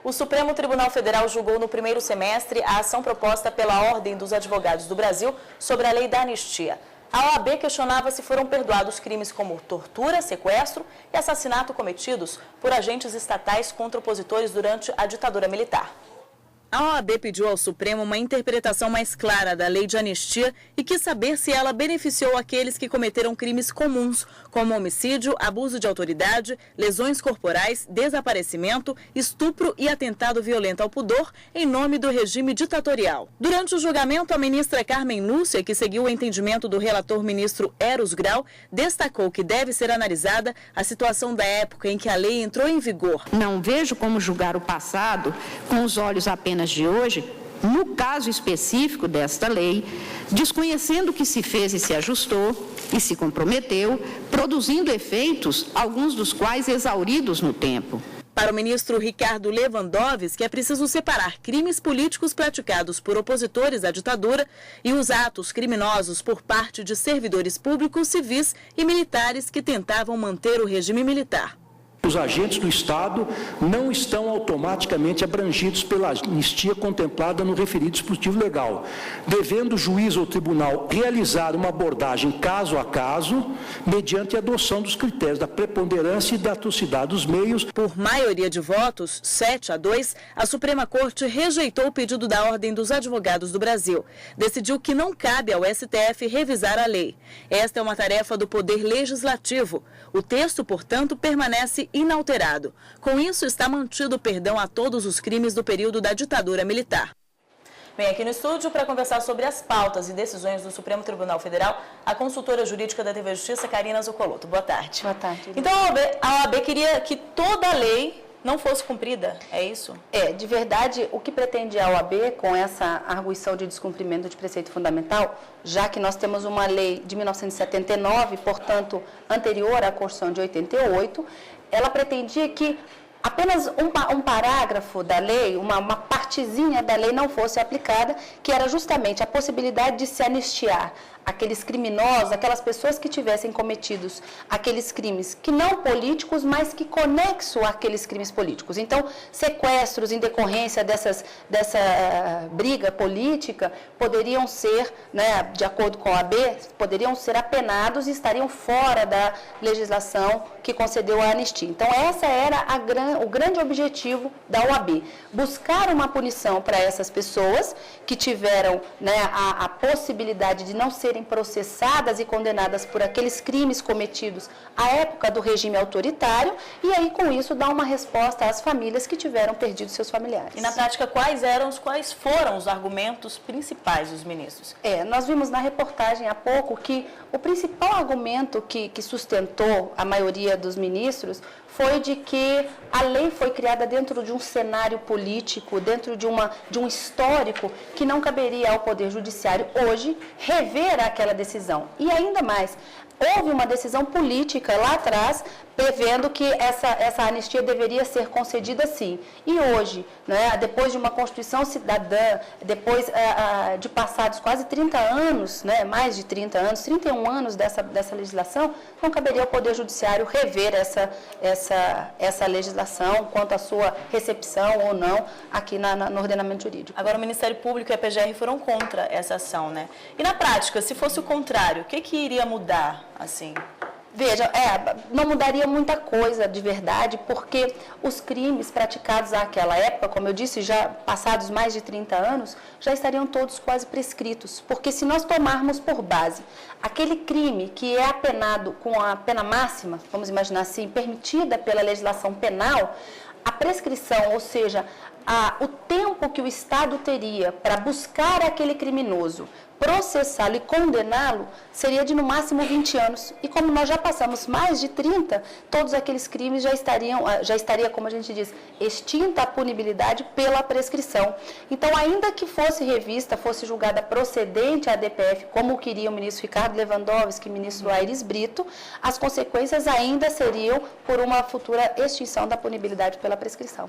O Supremo Tribunal Federal julgou no primeiro semestre a ação proposta pela Ordem dos Advogados do Brasil sobre a lei da anistia. A OAB questionava se foram perdoados crimes como tortura, sequestro e assassinato cometidos por agentes estatais contra opositores durante a ditadura militar. A OAB pediu ao Supremo uma interpretação mais clara da lei de anistia e quis saber se ela beneficiou aqueles que cometeram crimes comuns, como homicídio, abuso de autoridade, lesões corporais, desaparecimento, estupro e atentado violento ao pudor em nome do regime ditatorial. Durante o julgamento, a ministra Carmen Lúcia, que seguiu o entendimento do relator ministro Eros Grau, destacou que deve ser analisada a situação da época em que a lei entrou em vigor. Não vejo como julgar o passado com os olhos apenas de hoje, no caso específico desta lei, desconhecendo o que se fez e se ajustou e se comprometeu, produzindo efeitos, alguns dos quais exauridos no tempo. Para o ministro Ricardo Lewandowski, é preciso separar crimes políticos praticados por opositores à ditadura e os atos criminosos por parte de servidores públicos, civis e militares que tentavam manter o regime militar. Os agentes do Estado não estão automaticamente abrangidos pela anistia contemplada no referido dispositivo legal, devendo o juiz ou tribunal realizar uma abordagem caso a caso, mediante a adoção dos critérios da preponderância e da atrocidade dos meios. Por maioria de votos, 7-2, a Suprema Corte rejeitou o pedido da Ordem dos Advogados do Brasil. Decidiu que não cabe ao STF revisar a lei. Esta é uma tarefa do Poder Legislativo. O texto, portanto, permanece inalterado. Com isso, está mantido o perdão a todos os crimes do período da ditadura militar. Vem aqui no estúdio para conversar sobre as pautas e decisões do Supremo Tribunal Federal, a consultora jurídica da TV Justiça, Karina Zuccolotto. Boa tarde. Boa tarde. Então, a OAB queria que toda a lei não fosse cumprida, é isso? De verdade, o que pretende a OAB com essa arguição de descumprimento de preceito fundamental, já que nós temos uma lei de 1979, portanto, anterior à Constituição de 88, ela pretendia que apenas um parágrafo da lei, uma partezinha da lei não fosse aplicada, que era justamente a possibilidade de se anistiar aqueles criminosos, aquelas pessoas que tivessem cometidos aqueles crimes que não políticos, mas que conexo àqueles crimes políticos. Então, sequestros em decorrência dessa briga política poderiam ser, de acordo com a OAB, poderiam ser apenados e estariam fora da legislação que concedeu a anistia. Então, essa era o grande objetivo da OAB, buscar uma punição para essas pessoas que tiveram a possibilidade de não serem processadas e condenadas por aqueles crimes cometidos à época do regime autoritário e aí com isso dar uma resposta às famílias que tiveram perdido seus familiares. E na prática, quais foram os argumentos principais dos ministros? Nós vimos na reportagem há pouco que o principal argumento que sustentou a maioria dos ministros foi de que a lei foi criada dentro de um cenário político, dentro de um histórico que não caberia ao Poder Judiciário hoje rever aquela decisão. E ainda mais, houve uma decisão política lá atrás prevendo que essa anistia deveria ser concedida sim. E hoje, depois de uma Constituição cidadã, depois de passados quase 30 anos, mais de 30 anos, 31 anos dessa legislação, não caberia ao Poder Judiciário rever essa legislação quanto à sua recepção ou não aqui no ordenamento jurídico. Agora, o Ministério Público e a PGR foram contra essa ação, E na prática, se fosse o contrário, o que iria mudar, assim? Veja, não mudaria muita coisa de verdade, porque os crimes praticados naquela época, como eu disse, já passados mais de 30 anos, já estariam todos quase prescritos. Porque se nós tomarmos por base aquele crime que é apenado com a pena máxima, vamos imaginar assim, permitida pela legislação penal, a prescrição, ou seja, o tempo que o Estado teria para buscar aquele criminoso, processá-lo e condená-lo, seria de no máximo 20 anos. E como nós já passamos mais de 30, todos aqueles crimes já estaria, como a gente diz, extinta a punibilidade pela prescrição. Então, ainda que fosse revista, fosse julgada procedente a DPF, como queria o ministro Ricardo Lewandowski e o ministro Aires Brito, as consequências ainda seriam por uma futura extinção da punibilidade pela prescrição.